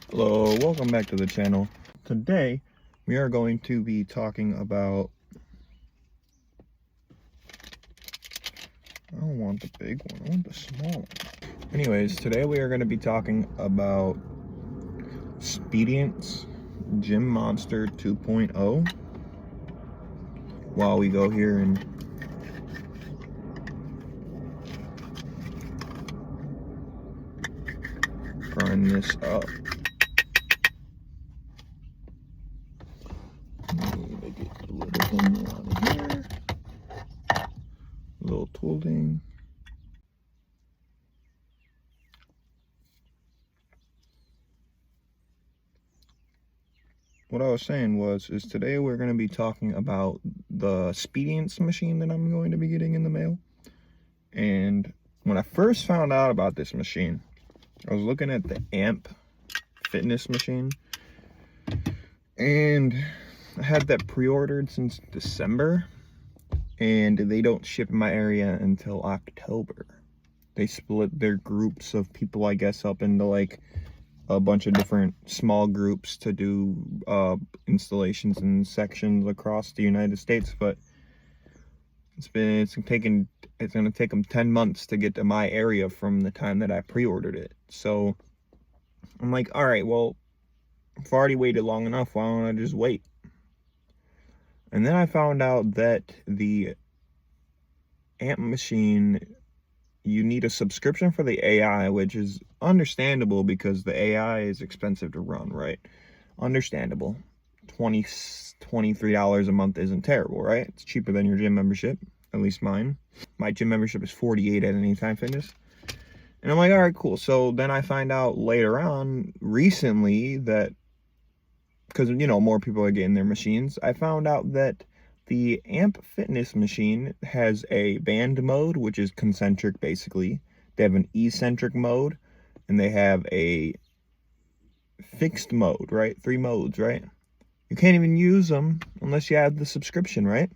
Hello, welcome back to the channel. Today we are going to be talking about, I don't want the big one, I want the small one. Anyways, today we are going to be talking about Expedience GymMonster 2.0 while we go here and grind this up. Make it a little thing out of here. A little tool thing. What I was saying is today we're going to be talking about the Expedience machine that I'm going to be getting in the mail. And when I first found out about this machine, I was looking at the AMP fitness machine, and I had that pre-ordered since December, and they don't ship in my area until October. They split their groups of people, I guess, up into like a bunch of different small groups to do installations in sections across the United States, but it's going to take them 10 months to get to my area from the time that I pre-ordered it. So I'm like, all right, well, I've already waited long enough. Why don't I just wait? And then I found out that the AMP machine, you need a subscription for the AI, which is understandable because the AI is expensive to run, right? Understandable. $23 a month isn't terrible, right? It's cheaper than your gym membership, at least mine. My gym membership is $48 at Anytime Fitness. And I'm like, all right, cool. So then I find out later on, recently, that, because, you know, more people are getting their machines, I found out that the AMP fitness machine has a band mode, which is concentric, basically. They have an eccentric mode, and they have a fixed mode, right? 3 modes, right? You can't even use them unless you have the subscription, right?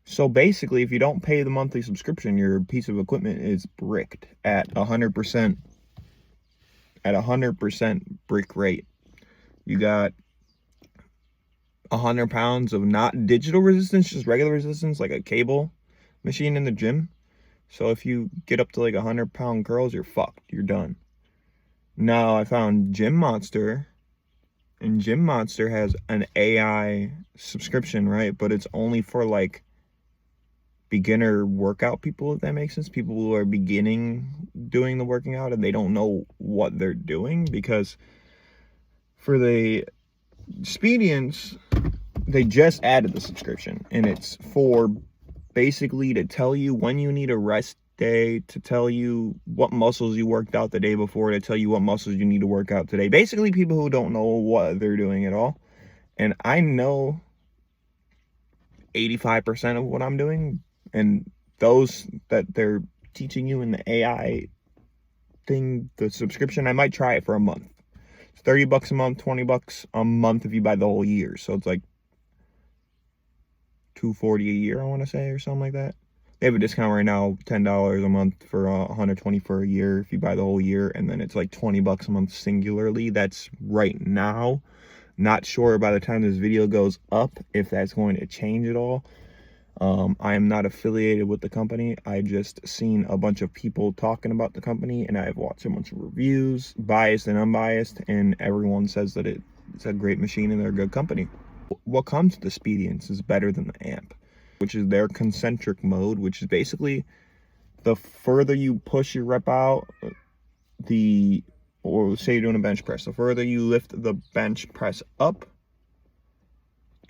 So basically, if you don't pay the monthly subscription, your piece of equipment is bricked at 100%, at 100% brick rate. You got 100 pounds of not digital resistance, just regular resistance, like a cable machine in the gym. So if you get up to like 100-pound curls, you're fucked. You're done. Now I found GymMonster, and GymMonster has an AI subscription, right? But it's only for like beginner workout people, if that makes sense. People who are beginning doing the working out and they don't know what they're doing, because for the Expedience, they just added the subscription, and it's for basically to tell you when you need a rest day, to tell you what muscles you worked out the day before, to tell you what muscles you need to work out today. Basically, people who don't know what they're doing at all. And I know 85% of what I'm doing, and those that they're teaching you in the AI thing, the subscription, I might try it for a month. It's $30 a month, $20 a month if you buy the whole year. So it's like $240 a year, I want to say, or something like that. They have a discount right now, $10 a month for $120 for a year if you buy the whole year, and then it's like $20 a month singularly. That's right now. Not sure by the time this video goes up if that's going to change at all. I am not affiliated with the company. I just seen a bunch of people talking about the company, and I've watched a bunch of reviews, biased and unbiased, and everyone says that it's a great machine and they're a good company. What comes with Expedience is better than the AMP, which is their concentric mode, which is basically the further you push your rep out, or say you're doing a bench press, the further you lift the bench press up,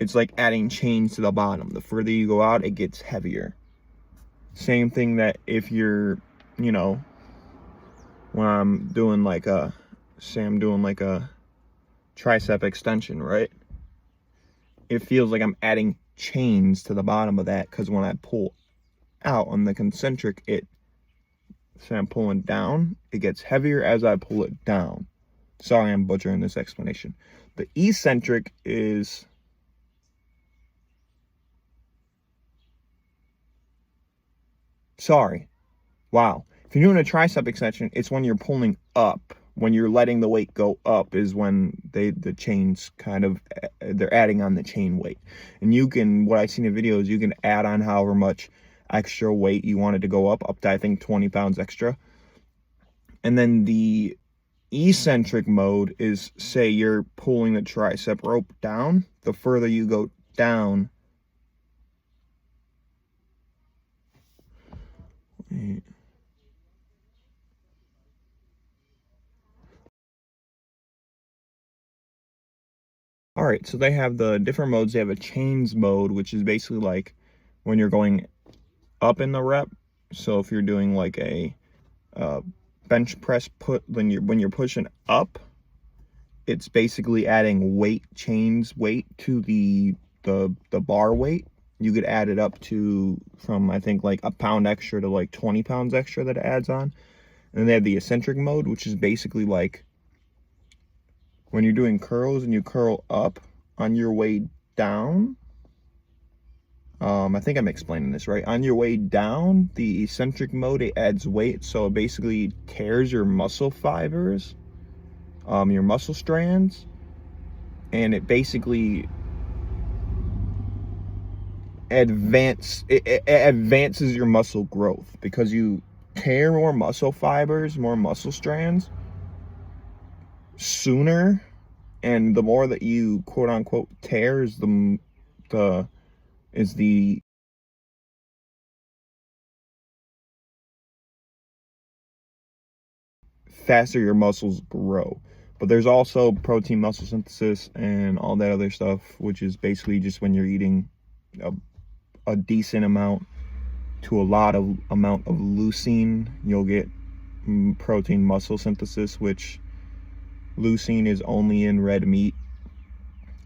it's like adding chains to the bottom. The further you go out, it gets heavier. Same thing that if you're, you know, when I'm doing like a tricep extension, right? It feels like I'm adding chains to the bottom of that, because when I pull out on the concentric, say I'm pulling down, it gets heavier as I pull it down. Sorry, I'm butchering this explanation. The eccentric is, wow. If you're doing a tricep extension, it's when you're pulling up, when you're letting the weight go up is when the chains kind of, they're adding on the chain weight. And you can, what I've seen in videos, you can add on however much extra weight you want it to go up to, I think, 20 pounds extra. And then the eccentric mode is, say you're pulling the tricep rope down, the further you go down, all right, so they have the different modes. They have a chains mode, which is basically like when you're going up in the rep. So if you're doing like a bench press when you're pushing up, it's basically adding chains weight to the bar weight. You could add it up to from, I think, like a pound extra to like 20 pounds extra that it adds on. And then they have the eccentric mode, which is basically like when you're doing curls and you curl up on your way down. I think I'm explaining this right. On your way down, the eccentric mode, it adds weight, so it basically tears your muscle fibers, your muscle strands, and it basically advances your muscle growth because you tear more muscle fibers, more muscle strands sooner, and the more that you quote unquote tears, the faster your muscles grow. But there's also protein muscle synthesis and all that other stuff, which is basically just when you're eating a decent amount to a lot of amount of leucine, you'll get protein muscle synthesis, which leucine is only in red meat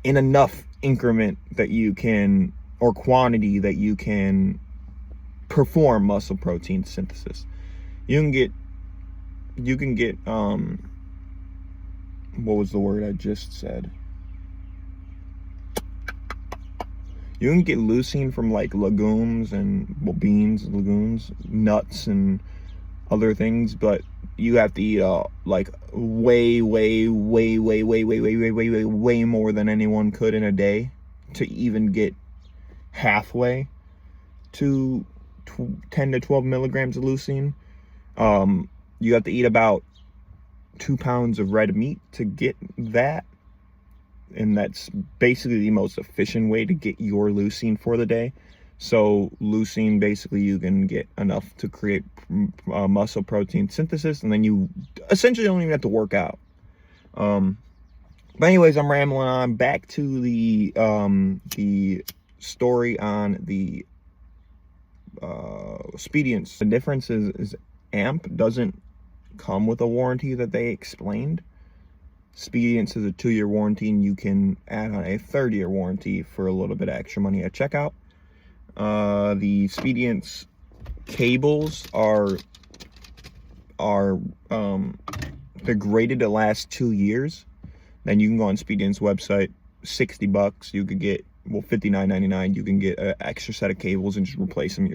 in enough increment that you can, or quantity that you can perform muscle protein synthesis. You can get what was the word I just said? You can get leucine from like legumes and legumes, nuts, and other things, but you have to eat like way more than anyone could in a day to even get halfway to 10 to 12 milligrams of leucine. You have to eat about 2 pounds of red meat to get that, and that's basically the most efficient way to get your leucine for the day. So leucine, basically you can get enough to create muscle protein synthesis, and then you essentially don't even have to work out. But anyways, I'm rambling on. Back to the story on the Expedience. The difference is AMP doesn't come with a warranty that they explained. Expedience is a 2-year warranty, and you can add on a 3rd-year warranty for a little bit of extra money at checkout. The Expedience cables are degraded to last 2 years. Then you can go on Expedience website, $60. You could get, well, $59.99. You can get an extra set of cables and just replace them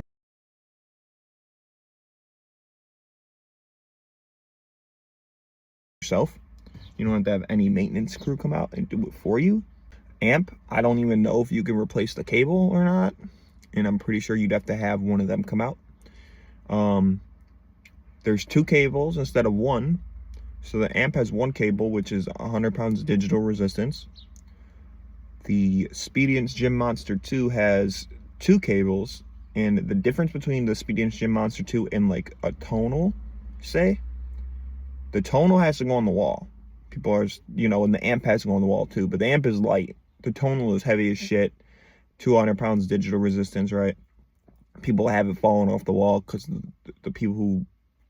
yourself. You don't have to have any maintenance crew come out and do it for you. AMP, I don't even know if you can replace the cable or not, and I'm pretty sure you'd have to have one of them come out. There's 2 cables instead of 1. So the AMP has 1 cable, which is 100 pounds of digital resistance. The Expedience GymMonster 2 has 2 cables, and the difference between the Expedience GymMonster 2 and like a tonal, say, the tonal has to go on the wall. People are, and the AMP has to go on the wall too, but the AMP is light. The tonal is heavy as shit. 200 pounds digital resistance, right? People have it falling off the wall because the people who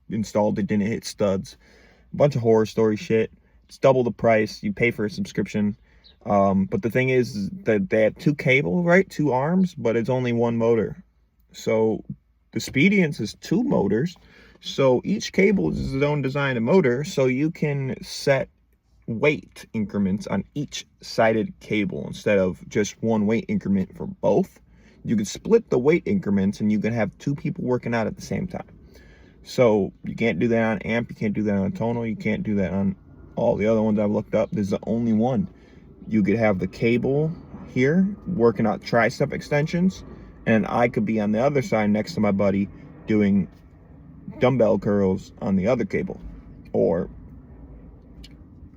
installed it didn't hit studs. A bunch of horror story shit. It's double the price. You pay for a subscription. But the thing is that they have 2 cables, right? 2 arms, but it's only 1 motor. So the Expedience is 2 motors. So each cable is its own design of motor. So you can set weight increments on each sided cable instead of just 1 weight increment for both. You can split the weight increments, and you can have 2 people working out at the same time. So you can't do that on amp, you can't do that on tonal, you can't do that on all the other ones I've looked up. This is the only one. You could have the cable here working out tricep extensions, and I could be on the other side next to my buddy doing dumbbell curls on the other cable. Or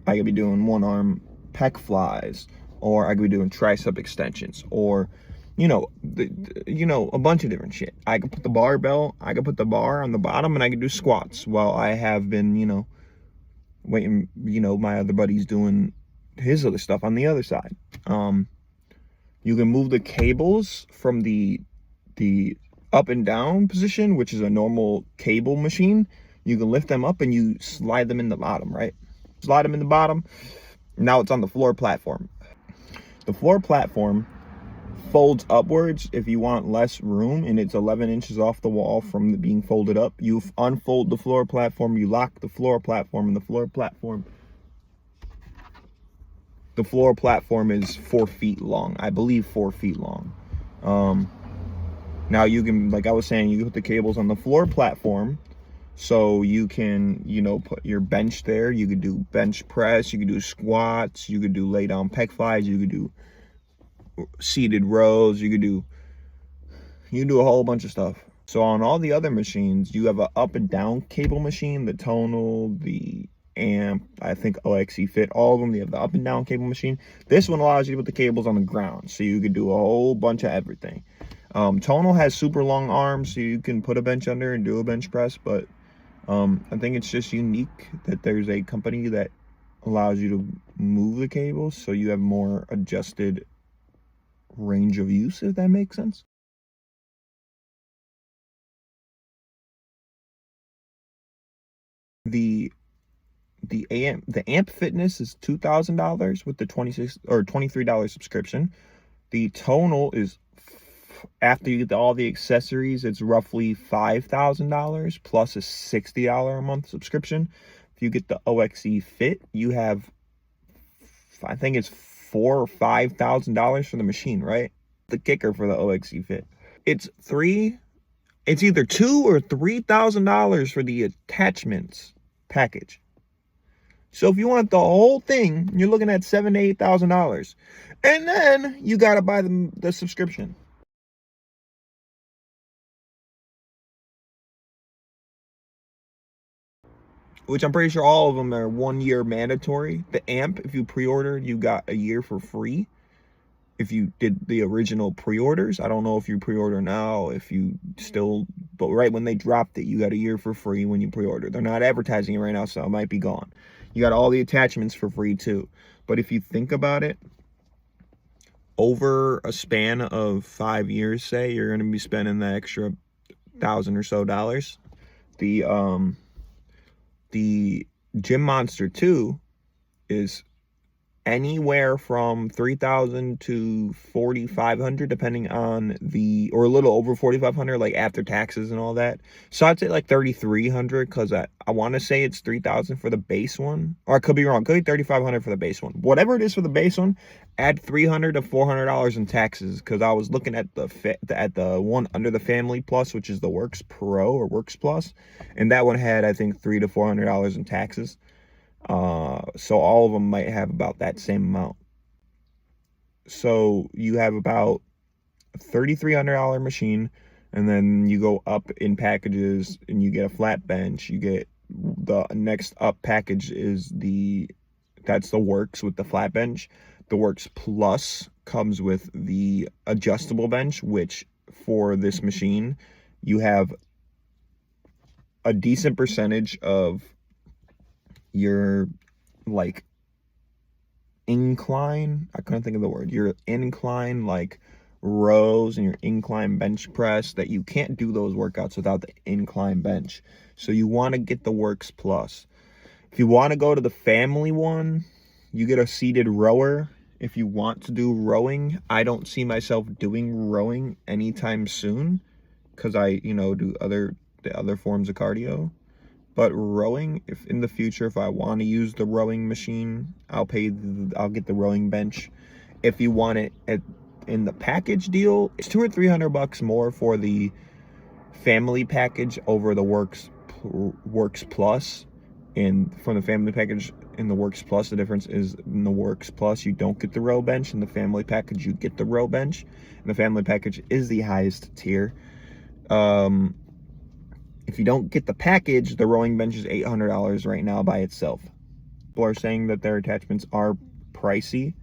I could be doing one arm pec flies, or I could be doing tricep extensions, or a bunch of different shit. I could put the barbell, I could put the bar on the bottom, and I could do squats while I have been, waiting, my other buddy's doing his other stuff on the other side. You can move the cables from the up and down position, which is a normal cable machine. You can lift them up and you slide them in the bottom, right? Slide them in the bottom. Now it's on the floor platform. The floor platform folds upwards if you want less room, and it's 11 inches off the wall from being folded up. You unfold the floor platform, you lock the floor platform, and the floor platform is 4 feet long. I believe 4 feet long. Now you can, like I was saying, you can put the cables on the floor platform, so you can, put your bench there. You could do bench press, you could do squats, you could do lay down pec flies, you could do seated rows, you could do a whole bunch of stuff. So on all the other machines, you have an up and down cable machine, the tonal, the amp, I think OXE Fit, all of them, they have the up and down cable machine. This one allows you to put the cables on the ground, so you could do a whole bunch of everything. Tonal has super long arms, so you can put a bench under and do a bench press, but I think it's just unique that there's a company that allows you to move the cables so you have more adjusted range of use, if that makes sense. The amp fitness is $2,000 with the $26 or $23 subscription. The tonal is, after you get all the accessories, it's roughly $5,000 plus a $60 a month subscription. If you get the OXE Fit, you have, I think it's $4,000 or $5,000 for the machine, right? The kicker for the OXE Fit, it's either $2,000 or $3,000 for the attachments package. So if you want the whole thing, you're looking at $7,000 to $8,000, and then you gotta buy the subscription. Which I'm pretty sure all of them are 1 year mandatory. The amp, if you pre-ordered, you got a year for free. If you did the original pre-orders, I don't know if you pre-order now, if you still, but right when they dropped it, you got a year for free when you pre-order. They're not advertising it right now, so it might be gone. You got all the attachments for free too. But if you think about it, over a span of 5 years, say, you're going to be spending the extra $1,000 or so. The GymMonster 2 is anywhere from $3,000 to $4,500, depending on or a little over $4,500, like after taxes and all that. So I'd say like $3,300, because I want to say it's $3,000 for the base one, or I could be wrong. Could be $3,500 for the base one. Whatever it is for the base one, add $300 to $400 in taxes, because I was looking at the one under the Family Plus, which is the Works Pro or Works Plus, and that one had, I think, $300 to $400 in taxes. So all of them might have about that same amount. So you have about a $3,300 machine, and then you go up in packages and you get a flat bench. You get the next up package is that's the Works with the flat bench. The Works Plus comes with the adjustable bench, which for this machine, you have a decent percentage of your like incline, I couldn't think of the word, your incline like rows and your incline bench press, that you can't do those workouts without the incline bench. So you want to get the Works Plus. If you want to go to the family one, you get a seated rower. If you want to do rowing, I don't see myself doing rowing anytime soon, because I do the other forms of cardio. But rowing, if in the future, if I want to use the rowing machine, I'll get the rowing bench. If you want it in the package deal, it's $200 or $300 more for the family package over the Works Works Plus, and from the family package in the Works Plus, the difference is in the Works Plus you don't get the row bench, in the family package you get the row bench, and the family package is the highest tier. If you don't get the package, the rowing bench is $800 right now by itself. People are saying that their attachments are pricey,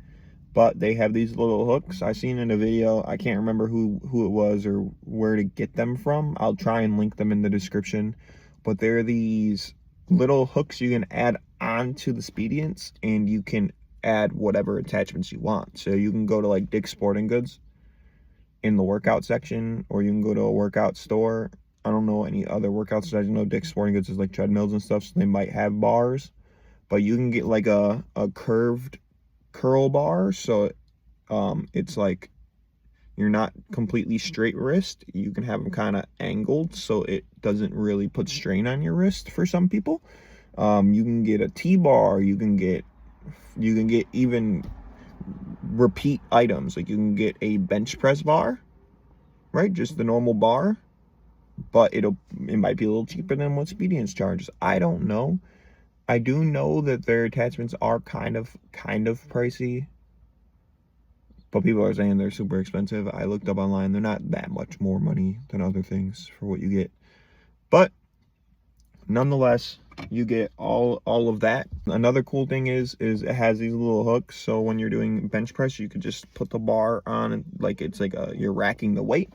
but they have these little hooks. I seen in a video, I can't remember who it was or where to get them from. I'll try and link them in the description. But they're these little hooks you can add onto the Speedients, and you can add whatever attachments you want. So you can go to like Dick's Sporting Goods in the workout section, or you can go to a workout store. I don't know any other workout stores. I know Dick's Sporting Goods is like treadmills and stuff, so they might have bars. But you can get like a curved curl bar, so it's like you're not completely straight wrist. You can have them kind of angled, so it doesn't really put strain on your wrist for some people. You can get a T-bar. You can get even repeat items. Like you can get a bench press bar, right? Just the normal bar, but it might be a little cheaper than what Speedients charges. I don't know. I do know that their attachments are kind of pricey, but people are saying they're super expensive. I looked up online. They're not that much more money than other things for what you get. But nonetheless, you get all of that. Another cool thing is it has these little hooks. So when you're doing bench press, you could just put the bar on, and like it's like you're racking the weight.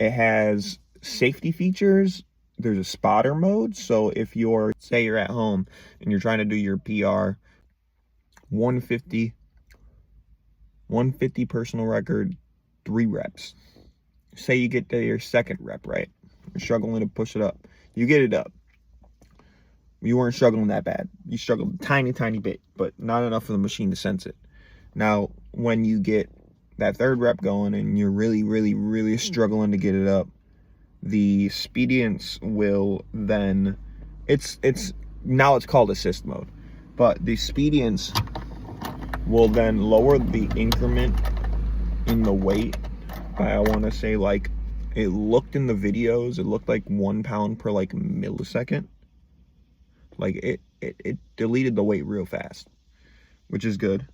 It has safety features. There's a spotter mode. So if say you're at home and you're trying to do your PR 150 personal record, 3 reps. Say you get to your second rep, right? You're struggling to push it up. You get it up. You weren't struggling that bad. You struggled a tiny bit, but not enough for the machine to sense it. Now, when you get that third rep going and you're really struggling to get it up, the Speedients will then, now it's called assist mode, but the Speedients will then lower the increment in the weight by, I want to say, like, it looked in the videos, it looked like 1 pound per like millisecond. Like it deleted the weight real fast, which is good.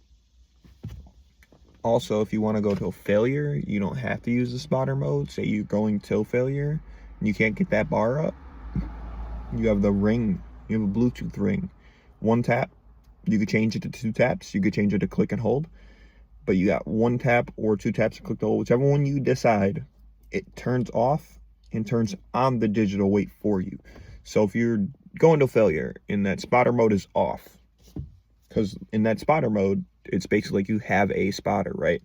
Also, if you want to go to a failure, you don't have to use the spotter mode. Say you're going till failure and you can't get that bar up. You have the ring. You have a Bluetooth ring. 1 tap. You could change it to 2 taps. You could change it to click and hold. But you got 1 tap or 2 taps to click to hold. Whichever one you decide, it turns off and turns on the digital weight for you. So if you're going to failure and that spotter mode is off, because in that spotter mode, it's basically like you have a spotter, right?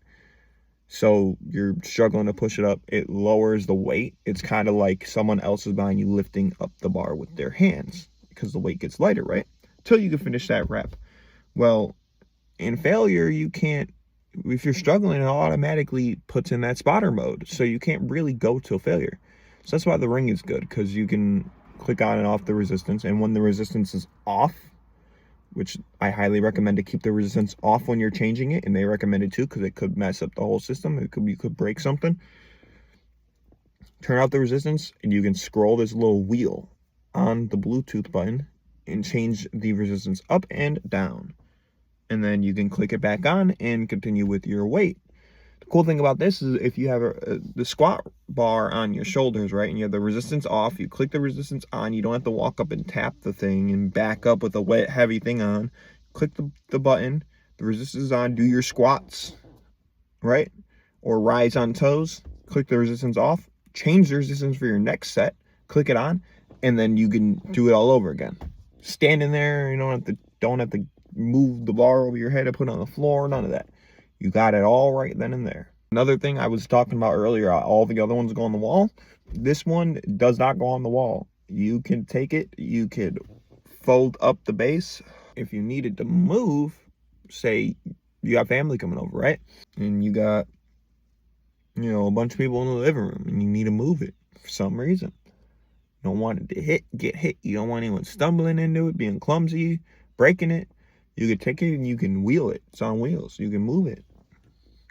So you're struggling to push it up. It lowers the weight. It's kind of like someone else is behind you lifting up the bar with their hands, because the weight gets lighter, right? Till you can finish that rep. Well, in failure, you can't, if you're struggling, it automatically puts in that spotter mode. So you can't really go to failure. So that's why the ring is good, because you can click on and off the resistance. And when the resistance is off, which I highly recommend to keep the resistance off when you're changing it, and they recommend it too, because it could mess up the whole system. You could break something. Turn out the resistance, and you can scroll this little wheel on the Bluetooth button and change the resistance up and down. And then you can click it back on and continue with your weight. The cool thing about this is if you have the squat bar on your shoulders, right, and you have the resistance off, you click the resistance on, you don't have to walk up and tap the thing and back up with a wet, heavy thing on. Click the button, the resistance is on, do your squats, right, or rise on toes, click the resistance off, change the resistance for your next set, click it on, and then you can do it all over again. Standing there, you don't have to move the bar over your head and put it on the floor, none of that. You got it all right then and there. Another thing I was talking about earlier, all the other ones go on the wall. This one does not go on the wall. You can take it, you could fold up the base. If you needed to move, say you got family coming over, right? And you got, a bunch of people in the living room and you need to move it for some reason. You don't want it to get hit. You don't want anyone stumbling into it, being clumsy, breaking it. You can take it and you can wheel it. It's on wheels. You can move it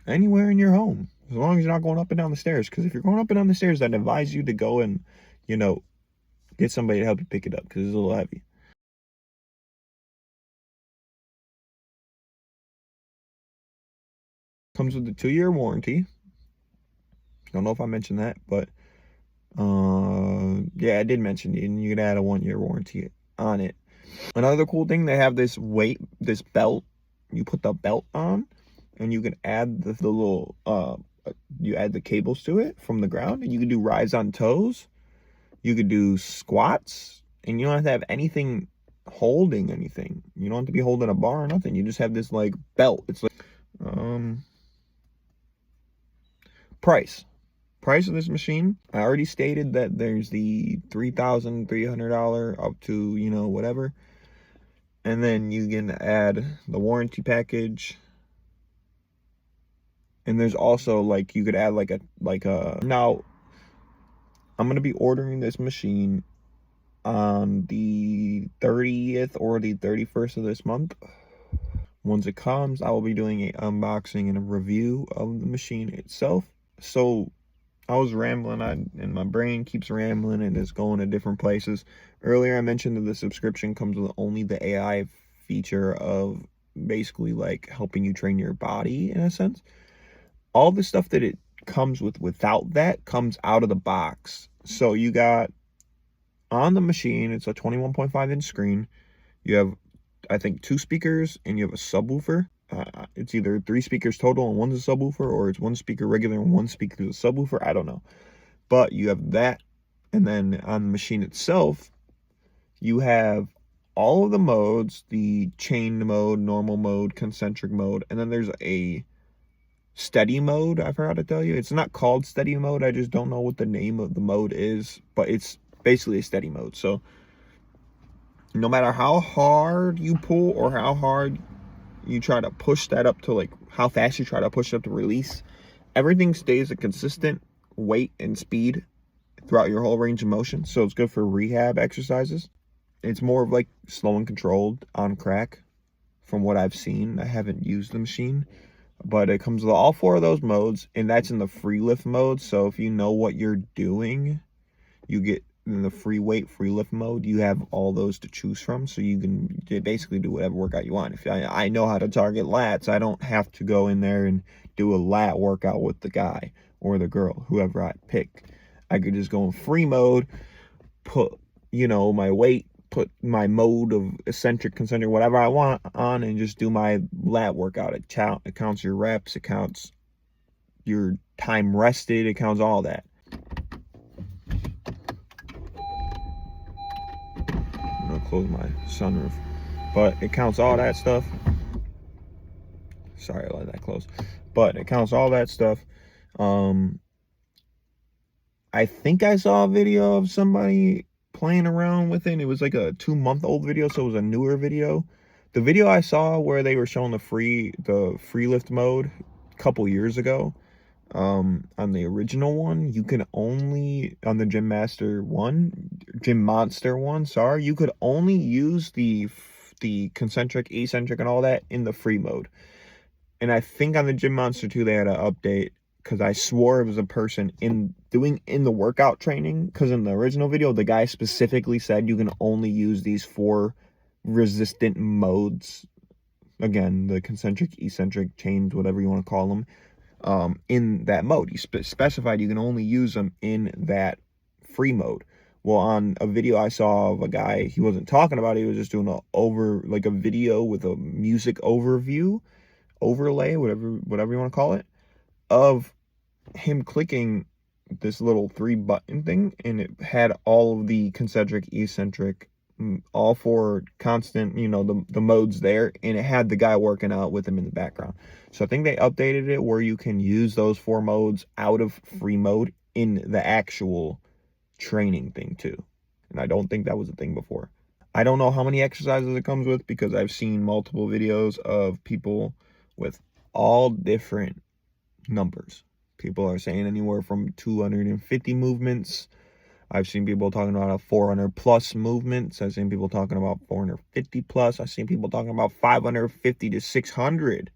anywhere in your home, as long as you're not going up and down the stairs. Because if you're going up and down the stairs, I'd advise you to go and, Get somebody to help you pick it up because it's a little heavy. Comes with a 2-year warranty. Don't know if I mentioned that, but yeah, I did mention it, and you can add a 1-year warranty on it. Another cool thing, they have this belt. You put the belt on, and you can add the little you add the cables to it from the ground, and you can do rise on toes. You could do squats, and you don't have to have anything holding anything. You don't have to be holding a bar or nothing. You just have this like belt. It's like price of this machine. I already stated that there's the $3,300 up to, you know, whatever, and then you can add the warranty package. And there's also like you could add like a now I'm gonna be ordering this machine on the 30th or the 31st of this month. Once it comes, I will be doing an unboxing and a review of the machine itself. So I was rambling and my brain keeps rambling and it's going to different places. Earlier I mentioned that the subscription comes with only the AI feature of basically like helping you train your body in a sense. All the stuff that it comes with without that comes out of the box. So you got on the machine, it's a 21.5 inch screen. You have, I think, 2 speakers and you have a subwoofer. It's either 3 speakers total and one's a subwoofer, or it's 1 speaker regular and 1 speaker is a subwoofer. I don't know. But you have that. And then on the machine itself, you have all of the modes, the chain mode, normal mode, concentric mode, and then there's a steady mode. I forgot to tell you. It's not called steady mode. I just don't know what the name of the mode is, but it's basically a steady mode. So no matter how hard you pull or how hard you try to push that up to, like how fast you try to push it up to release, everything stays a consistent weight and speed throughout your whole range of motion. So it's good for rehab exercises. It's more of like slow and controlled on crack from what I've seen. I haven't used the machine, but it comes with all 4 of those modes, and that's in the free lift mode. So if you know what you're doing, you get in the free weight, free lift mode. You have all those to choose from, so you can basically do whatever workout you want. If I know how to target lats, I don't have to go in there and do a lat workout with the guy or the girl, whoever I pick. I could just go in free mode, put, you know, my weight, put my mode of eccentric, concentric, whatever I want on, and just do my lat workout. It counts your reps, it counts your time rested, it counts all that. I'm gonna close my sunroof, but it counts all that stuff. Sorry, I let that close, but it counts all that stuff. I think I saw a video of somebody playing around with it. It was like a 2-month-old video, so it was a newer video. The video I saw where they were showing the free lift mode a couple years ago, on the original one, you can only, on the GymMonster one, sorry, you could only use the concentric, eccentric, and all that in the free mode. And I think on the GymMonster 2 they had an update, because I swore it was a person in the workout training, because in the original video the guy specifically said you can only use these 4 resistant modes, again, the concentric, eccentric, chains, whatever you want to call them, in that mode. He specified you can only use them in that free mode. Well, on a video I saw of a guy, he wasn't talking about it, he was just doing a video with a music overlay, whatever you want to call it, of him clicking this little 3-button thing, and it had all of the concentric, eccentric, all 4 constant, you know, the modes there, and it had the guy working out with him in the background. So I think they updated it where you can use those 4 modes out of free mode in the actual training thing too. And I don't think that was a thing before. I don't know how many exercises it comes with, because I've seen multiple videos of people with all different numbers. People are saying anywhere from 250 movements. I've seen people talking about 400 plus movements. I've seen people talking about 450 plus. I've seen people talking about 550 to 600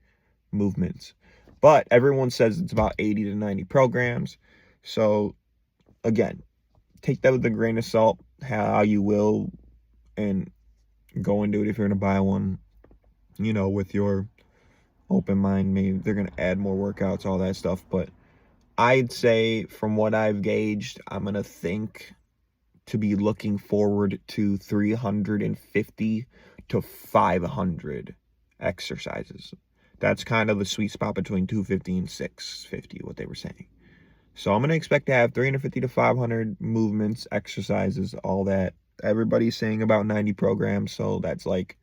movements. But everyone says it's about 80 to 90 programs. So again, take that with a grain of salt, how you will, and go into it if you're gonna buy one, you know, with your open mind. Maybe they're gonna add more workouts, all that stuff. But I'd say from what I've gauged, I'm gonna think to be looking forward to 350 to 500 exercises. That's kind of the sweet spot between 250 and 650, what they were saying. So I'm going to expect to have 350 to 500 movements, exercises, all that. Everybody's saying about 90 programs, so that's like,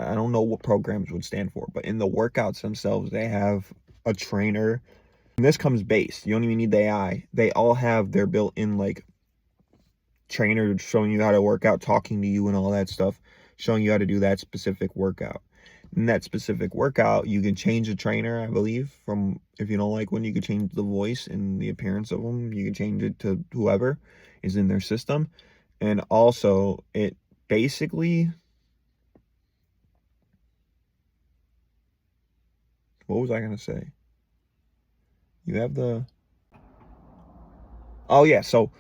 I don't know what programs would stand for, but in the workouts themselves, they have a trainer. And this comes based. You don't even need the AI. They all have their built-in, like, trainer showing you how to work out, talking to you and all that stuff, showing you how to do that specific workout. In that specific workout, you can change the trainer, I believe, from, if you don't like one, you can change the voice and the appearance of them. You can change it to whoever is in their system. And also, it basically, what was I going to say? You have the, oh yeah, so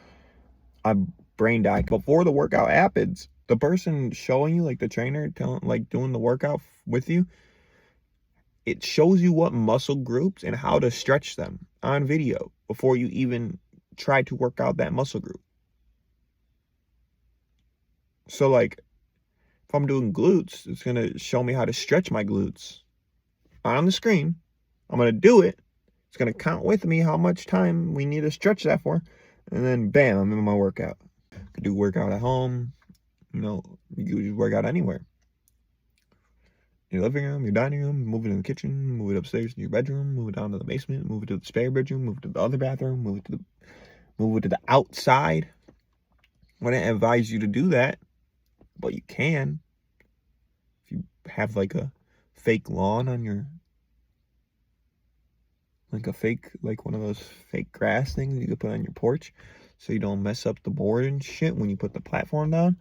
I brain died. Before the workout happens, the person showing you, like the trainer, telling, like doing the workout with you, it shows you what muscle groups and how to stretch them on video before you even try to work out that muscle group. So like, if I'm doing glutes, it's going to show me how to stretch my glutes on the screen. I'm going to do it. It's going to count with me how much time we need to stretch that for. And then bam, I'm in my workout. I could do workout at home. You know, you can just work out anywhere. Your living room, your dining room, move it in the kitchen, move it upstairs in your bedroom, move it down to the basement, move it to the spare bedroom, move it to the other bathroom, move it to the outside. I wouldn't advise you to do that, but you can. If you have like a fake lawn on your, like a fake, like one of those fake grass things you could put on your porch so you don't mess up the board and shit when you put the platform down.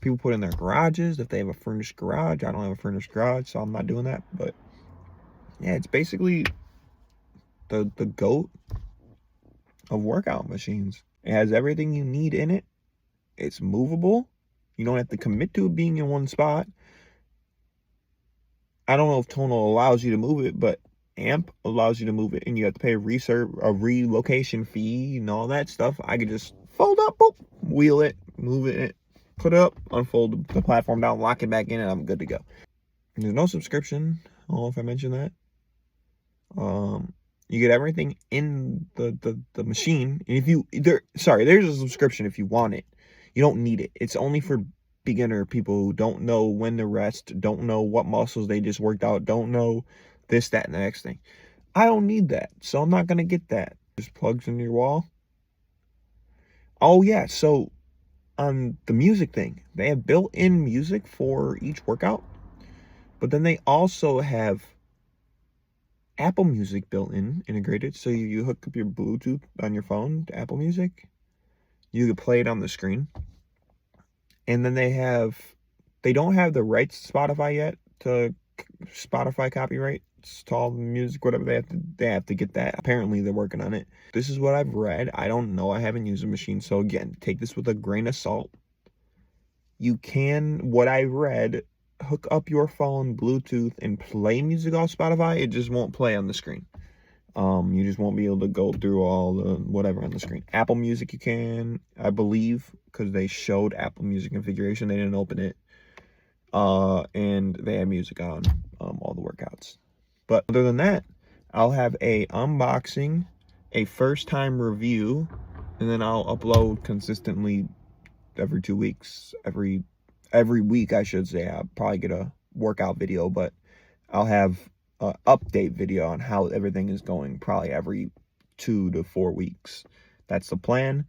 People put in their garages if they have a furnished garage. I don't have a furnished garage, so I'm not doing that. But yeah, it's basically the GOAT of workout machines. It has everything you need in it. It's movable. You don't have to commit to it being in one spot. I don't know if Tonal allows you to move it, but Amp allows you to move it, and you have to pay a relocation fee and all that stuff. I could just fold up, boop, wheel it, move it, put it up, unfold the platform down, lock it back in, and I'm good to go. And there's no subscription. I don't know if I mentioned that. You get everything in the machine. And if you there's a subscription if you want it. You don't need it. It's only for beginner people who don't know when to rest, don't know what muscles they just worked out, don't know this, that, and the next thing. I don't need that, so I'm not gonna get that. Just plugs into your wall. Oh yeah, so on the music thing, they have built-in music for each workout, but then they also have Apple Music built-in, integrated. So you hook up your Bluetooth on your phone to Apple Music. You can play it on the screen. And then they don't have the rights to Spotify yet, to Spotify copyright to all the music, whatever. They have to get that. Apparently they're working on it. This is what I've read. I don't know. I haven't used the machine. So again, take this with a grain of salt. You can, what I read, hook up your phone Bluetooth and play music off Spotify. It just won't play on the screen. You just won't be able to go through all the whatever on the screen. Apple Music you can, I believe, because they showed Apple Music configuration. They didn't open it. And they have music on all the workouts. But other than that, I'll have a unboxing, a first time review, and then I'll upload consistently every 2 weeks. Every week, I should say. I'll probably get a workout video, but I'll have an update video on how everything is going probably every 2 to 4 weeks. That's the plan.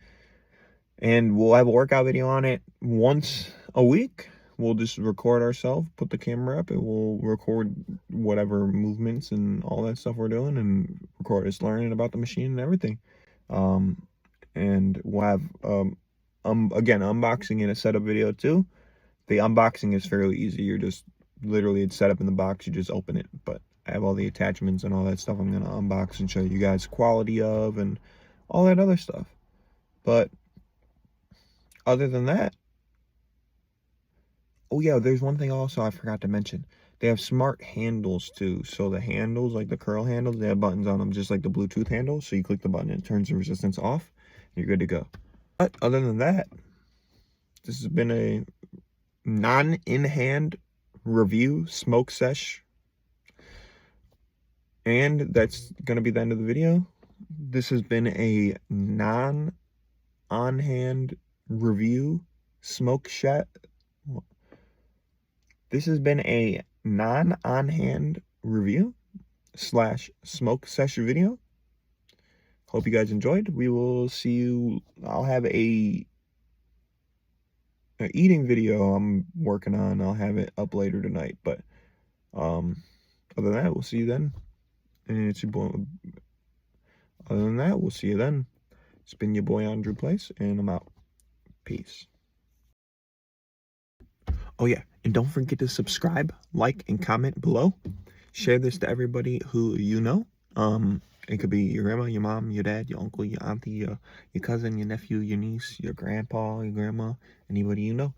And we'll have a workout video on it once a week. We'll just record ourselves, put the camera up, and we'll record whatever movements and all that stuff we're doing, and record us learning about the machine and everything. And we'll have, again, unboxing and a setup video too. The unboxing is fairly easy. You're just literally, it's set up in the box. You just open it. But I have all the attachments and all that stuff I'm going to unbox and show you guys quality of and all that other stuff. But other than that, oh yeah, there's one thing also I forgot to mention. They have smart handles too. So the handles, like the curl handles, they have buttons on them, just like the Bluetooth handles. So you click the button, it turns the resistance off, and you're good to go. But other than that, this has been a non-in-hand review smoke sesh, and that's gonna be the end of the video. This has been a non-on-hand review smoke shet. This has been a non-on-hand review slash smoke session video. Hope you guys enjoyed. We will see you. I'll have a eating video I'm working on. I'll have it up later tonight. But other than that, we'll see you then. And it's your boy. Other than that, we'll see you then. It's been your boy Andrew Place, and I'm out. Peace. Oh yeah, and don't forget to subscribe, like, and comment below. Share this to everybody who you know. It could be your grandma, your mom, your dad, your uncle, your auntie, your cousin, your nephew, your niece, your grandpa, your grandma, anybody you know.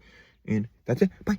And that's it. Bye.